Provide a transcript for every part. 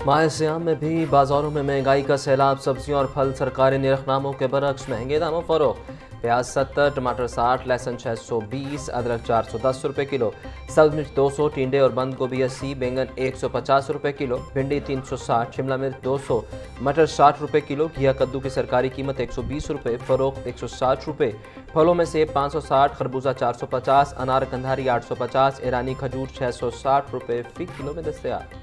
माह सियाम में भी बाजारों में महंगाई का सैलाब। सब्जियों और फल सरकारी निरखनामों के बरक्स महंगे दामों फरोख्त। प्याज 70, टमाटर 60, लहसुन 620, अदरक 410 रुपये किलो, सब्ज मिर्च 200, टिंडे और बंद गोभी 80, बैंगन 150 रुपये किलो, भिंडी 360, शिमला मिर्च 200, मटर 60 रुपये किलो, घिया कद्दू की सरकारी कीमत 120 रुपये, फरोख्त 160 रुपये। फलों में सेब 560, खरबूजा 450, अनार कंधारी 850, ईरानी खजूर 660 रुपये फी किलो में दस्तयाब।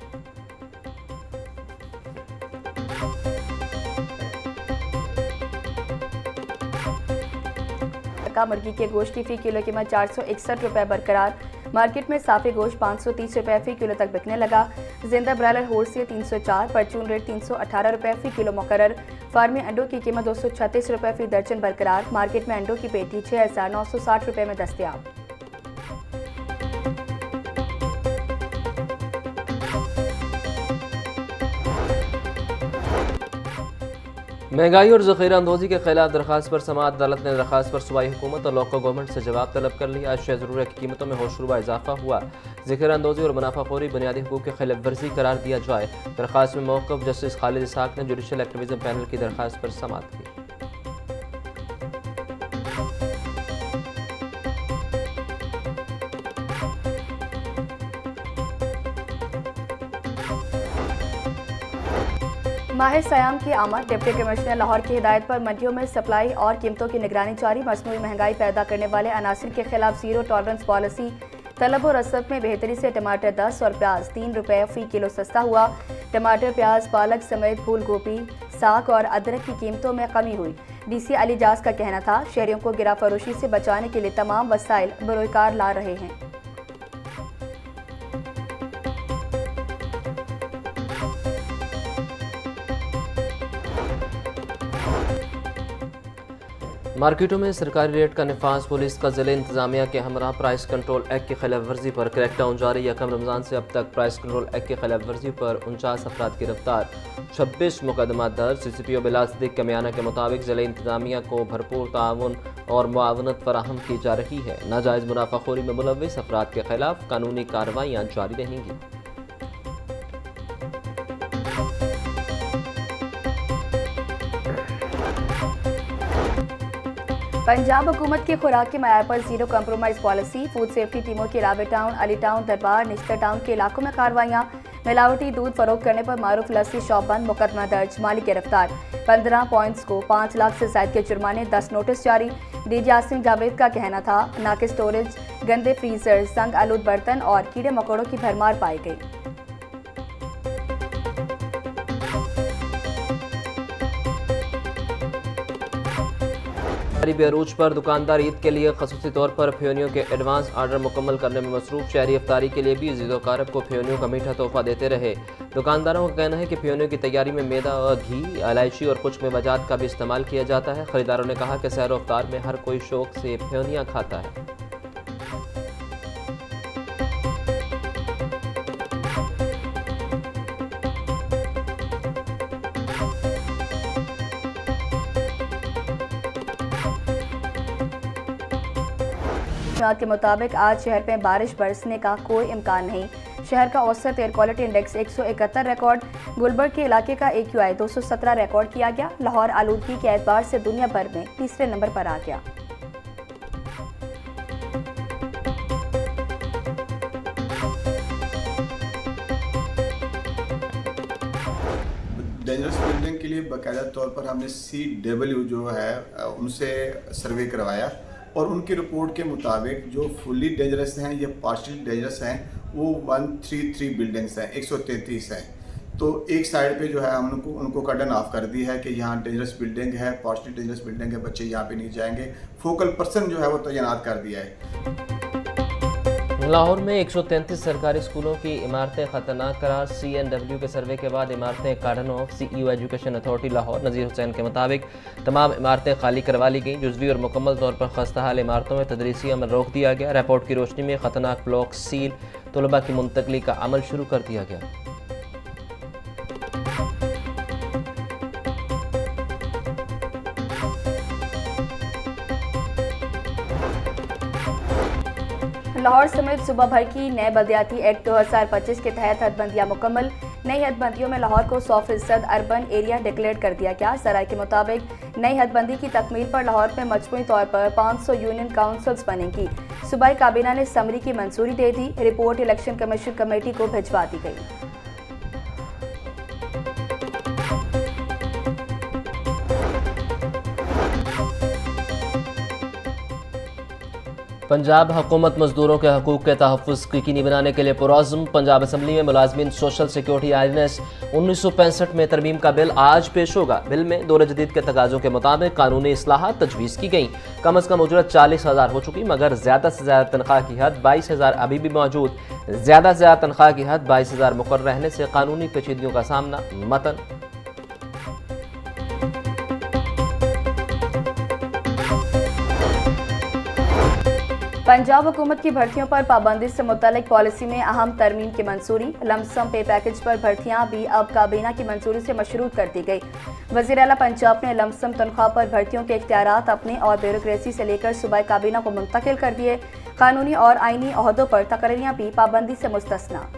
मुर्गी के गोश्त की फी किलो कीमत 461 रुपये बरकरार। मार्केट में साफे गोश्त 530 रुपये फी किलो तक बिकने लगा। जिंदा ब्रायलर होलसेल 304, परचून रेट 318 रुपये फी किलो मुकर्रर। फार्मी अंडों की कीमत 236 रुपये फी दर्जन बरकरार। मार्केट में अंडों की पेटी 6960 रुपये में दस्तयाब। महंगाई और ज़ख़ीरा अंदोज़ी के खिलाफ दरख्वास्त पर समाअत अदालत ने दरख्वास्त पर सूबाई हुकूमत और लोकल गवर्नमेंट से जवाब तलब कर लिया। अशिया ज़रूरत की कीमतों में होशरुबा इजाफा हुआ। ज़ख़ीरा अंदोज़ी और मुनाफाखोरी बुनियादी हुकूक की खिलाफ वर्जी करार दिया जाए। दरख्वास्त में मौक़िफ़ जस्टिस खालिद इसहाक़ ने जुडिशल एक्टिविज़म पैनल की दरख्वास्त पर समाअत की। माह सयाम की आमद। डिप्टी कमिश्नर लाहौर की हिदायत पर मंडियों में सप्लाई और कीमतों की निगरानी जारी। मसनूई महंगाई पैदा करने वाले अनासिर के खिलाफ जीरो टॉलरेंस पॉलिसी। तलब और रसद में बेहतरी से टमाटर 10 और प्याज 3 रुपये फी किलो सस्ता हुआ। टमाटर, प्याज, पालक समेत फूल गोभी, साग और अदरक की कीमतों में कमी हुई। DC अली जाज का कहना था, शहरियों को गिरा फरोशी से बचाने के लिए तमाम वसाइल बरोकार ला रहे हैं। मार्केटों में सरकारी रेट का नफाज। पुलिस का ज़िले इंतजामिया के हमरा प्राइस कंट्रोल एक्ट की खिलाफ वर्जी पर क्रैकडाउन जारी। यकम रमज़ान से अब तक प्राइस कंट्रोल एक्ट की खिलाफ वर्जी पर 49 अफराद गिरफ्तार, 26 मुकदमा दर्ज। CCPO बिलाल सिद्दीक कमियाना के मुताबिक ज़िले इंतजामिया को भरपूर ताउन और मुआवनत फराहम की जा रही है। नाजायज़ मुनाफाखोरी में मुलव्विस अफराद के खिलाफ कानूनी कार्रवाइयाँ जारी रहेंगी। पंजाब हुकूमत की खुराक के मयार पर zero compromise policy. Food safety टीमों की रावे टाउन, अली टाउन, दरबार, निश्तर टाउन के इलाकों में कार्रवाइयाँ। मिलावटी दूध फरोख्त करने पर मारूफ लस्सी शॉप बंद, मुकदमा दर्ज, मालिक गिरफ्तार। 15 पॉइंट्स को 5 लाख से ज्यादा के जुर्माने, 10 नोटिस जारी। DJ आसिम जावेद का कहना था, नाकिस स्टोरेज, गंदे फ्रीजर, संग आलूद बर्तन और कीड़े मकोड़ों की भरमार पाई गई। अरूज पर दुकानदार ईद के लिए खसूसी तौर पर फ्योनियों के एडवांस आर्डर मुकम्मल करने में मसरूफ। शहरी इफ्तारी के लिए भी ईद-उल-कारब को फ्योनियों का मीठा तोहफा देते रहे। दुकानदारों का कहना है कि फ्योनियों की तैयारी में मैदा और घी, इलायची और खुश्क मेवाजात का भी इस्तेमाल किया जाता है। खरीदारों ने कहा कि सहर इफ्तार में हर कोई शौक से फ्योनियाँ खाता है। के मुताबिक आज शहर में बारिश बरसने का कोई इम्कान नहीं। शहर का औसत air quality index 171 record. Gulberg के इलाके का AQI 217 रिकॉर्ड किया गया। लाहौर आलूदगी के एतबार से दुनिया भर में तीसरे नंबर पर आ गया। डेंजरस बिल्डिंग के लिए बाकायदा तौर पर हमने CW जो है उनसे सर्वे करवाया और उनकी रिपोर्ट के मुताबिक जो फुल्ली डेंजरस हैं या पार्शियली डेंजरस हैं वो 133 बिल्डिंग्स हैं, 133 हैं। तो एक साइड पे जो है हम उनको कर्डन ऑफ कर दिया है कि यहाँ डेंजरस बिल्डिंग है, पार्शियली डेंजरस बिल्डिंग है, बच्चे यहाँ पे नहीं जाएंगे। फोकल पर्सन जो है वो तैनात कर दिया है। लाहौर में 133 सरकारी स्कूलों की इमारतें खतरनाक करार। CNW के सर्वे के बाद इमारतें cordoned off. CEO education authority Lahore Nazir Hussain के मुताबिक तमाम इमारतें खाली करवा ली गईं। जुज़वी और मुकम्मल तौर पर खस्ताहाल इमारतों में तदरीसी अमल रोक दिया गया। रिपोर्ट की रोशनी में खतरनाक ब्लॉक सील, तलबा की मुंतकली का अमल शुरू कर दिया गया। लाहौर समेत सूबा भर की नए बल्दियाती एक्ट 2025 के तहत हदबंदियाँ मुकम्मल। नई हदबंदियों में लाहौर को 100% अर्बन एरिया डिक्लेयर कर दिया गया। सराय के मुताबिक नई हदबंदी की तकमील पर लाहौर में मजमूई तौर पर 500 यूनियन काउंसिल्स बनेंगी। सूबाई काबीना ने समरी की मंजूरी दे दी। रिपोर्ट इलेक्शन कमीशन कमेटी को भिजवा दी गई। पंजाब हुकूमत मजदूरों के हकूक़ के तहफ़्फ़ुज़ यकीनी बनाने के लिए पुरज़्म। पंजाब असम्बली में मुलाज़मीन सोशल सिक्योरिटी आईएनएस 1965 में तरमीम का बिल आज पेश होगा। बिल में दौर जदीद के तकाज़ों के मुताबिक कानूनी इस्लाहात तजवीज़ की गई। कम अज़ कम उजरत 40,000 हो चुकी, मगर ज़्यादा से ज़्यादा तनख्वाह की हद 22,000 अभी भी मौजूद। ज़्यादा से ज़्यादा तनख्वाह की हद 22,000 मुकर्रर रहने से कानूनी पेचीदगियों का सामना मतन। पंजाब हुकूमत की भर्तियों पर पाबंदी से मुतल्लिक पॉलिसी में अहम तरमीम की मंजूरी। लमसम पे पैकेज पर भर्तियां भी अब काबीना की मंजूरी से मशरूत कर दी गई। वज़ीर आला पंजाब ने लमसम तनख्वाह पर भर्तियों के इख्तियारात अपने और ब्यूरोक्रेसी से लेकर सूबाई काबीना को मुंतकिल कर दिए। कानूनी और आईनी ओहदों पर तकरीरियां भी पाबंदी से मुस्तस्ना।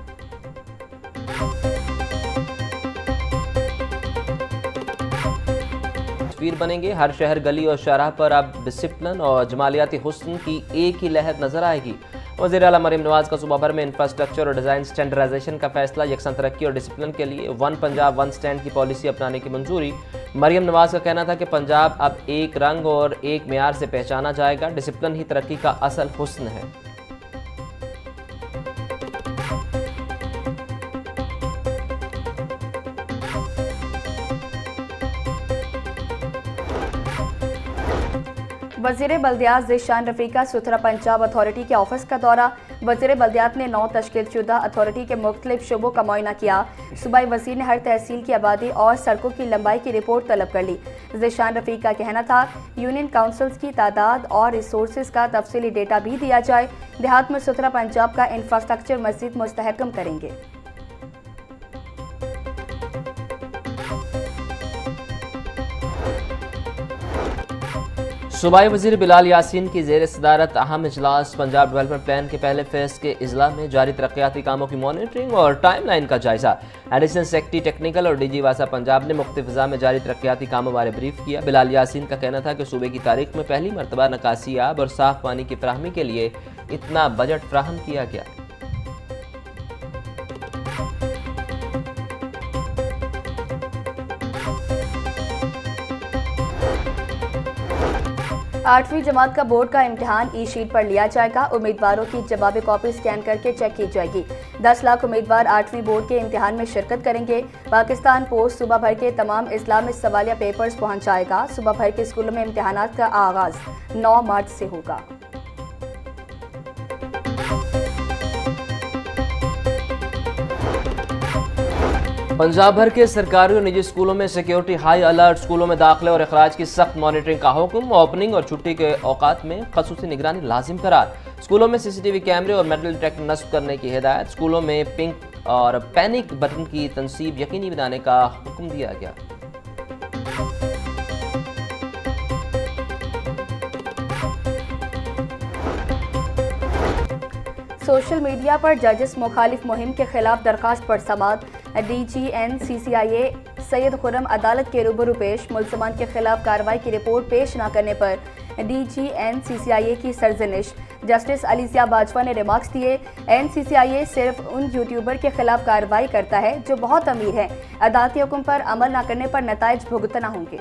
तस्वीर बनेंगे। हर शहर, गली और शाहराह पर अब डिसिप्लिन और जमालियाती हुस्न की एक ही लहर नजर आएगी। वज़ीर आला मरियम नवाज का सूबा भर में इंफ्रास्ट्रक्चर और डिज़ाइन स्टैंडर्डाइजेशन का फैसला। यकसन तरक्की और डिसिप्लिन के लिए वन पंजाब वन स्टैंड की पॉलिसी अपनाने की मंजूरी। मरियम नवाज का कहना था कि पंजाब अब एक रंग और एक मेयार से पहचाना जाएगा। डिसिप्लिन ही तरक्की का असल हुस्न है। वज़ीर बल्दियात ज़ीशान रफ़ी का सुथरा पंजाब अथॉरिटी के ऑफिस का दौरा। वज़ीर बल्दियात ने 9 तश्कीलशुदा अथॉरिटी के मुख्तलिफ शुबों का मुआयना किया। सूबाई वज़ीर ने हर तहसील की आबादी और सड़कों की लंबाई की रिपोर्ट तलब कर ली। ज़ीशान रफ़ी का कहना था यूनियन काउंसिल्स की तादाद और रिसोर्सेज का तफसीली डेटा भी दिया जाए। देहात में सुथरा पंजाब का इंफ्रास्ट्रक्चर मज़ीद मुस्तहकम करेंगे। सूबाई वज़ीर बिलाल यासीन की ज़ेर सदारत अहम इजलास। पंजाब डेवलपमेंट प्लान के पहले फेज़ के इजला में जारी तरक्याती कामों की मॉनिटरिंग और टाइम लाइन का जायजा। एडिशनल सेक्रेटरी टेक्निकल और डीजी वासा पंजाब ने मुख्तलिफ ज़िला में जारी तरक्याती कामों बारे ब्रीफ किया। बिलाल यासीन का कहना था कि सूबे की तारीख में पहली मरतबा निकासी आब और साफ पानी की फराहमी के लिए इतना बजट फ्राहम किया गया। आठवीं जमात का बोर्ड का इम्तिहान ई शीट पर लिया जाएगा। उम्मीदवारों की जवाबी कॉपी स्कैन करके चेक की जाएगी। 10 लाख उम्मीदवार 8वीं बोर्ड के इम्तिहान में शिरकत करेंगे। पाकिस्तान पोस्ट सूबा भर के तमाम इस्लाम में सवालिया पेपर्स पहुंचाएगा। सूबा भर के स्कूलों में इम्तिहानात का आगाज 9 मार्च से होगा। पंजाब भर के सरकारी और निजी स्कूलों में सिक्योरिटी हाई अलर्ट। स्कूलों में दाखिले और अखराज की सख्त मॉनिटरिंग का हुक्म। ओपनिंग और छुट्टी के औकात में खसूसी निगरानी लाजिम करार। स्कूलों में सीसीटीवी कैमरे और मेटल डिटेक्टर नस्ब करने की हिदायत। स्कूलों में पिंक और पैनिक बटन की तनसीब यकीनी बनाने का हुक्म दिया गया। सोशल मीडिया पर जजेस मुखालिफ मुहिम के खिलाफ दरखास्त पर समाअत। DGNCCIA सैयद खुर्रम अदालत के रूबरू पेश। मुलजमान के खिलाफ कार्रवाई की रिपोर्ट पेश न करने पर DGNCCIA की सरजनिश। जस्टिस अलीसिया बाजवा ने रिमार्क्स दिए, NCCIA सिर्फ उन यूट्यूबर के खिलाफ कार्रवाई करता है जो बहुत अमीर हैं। अदालती हुक्म पर अमल न करने पर नताइज भुगतना होंगे।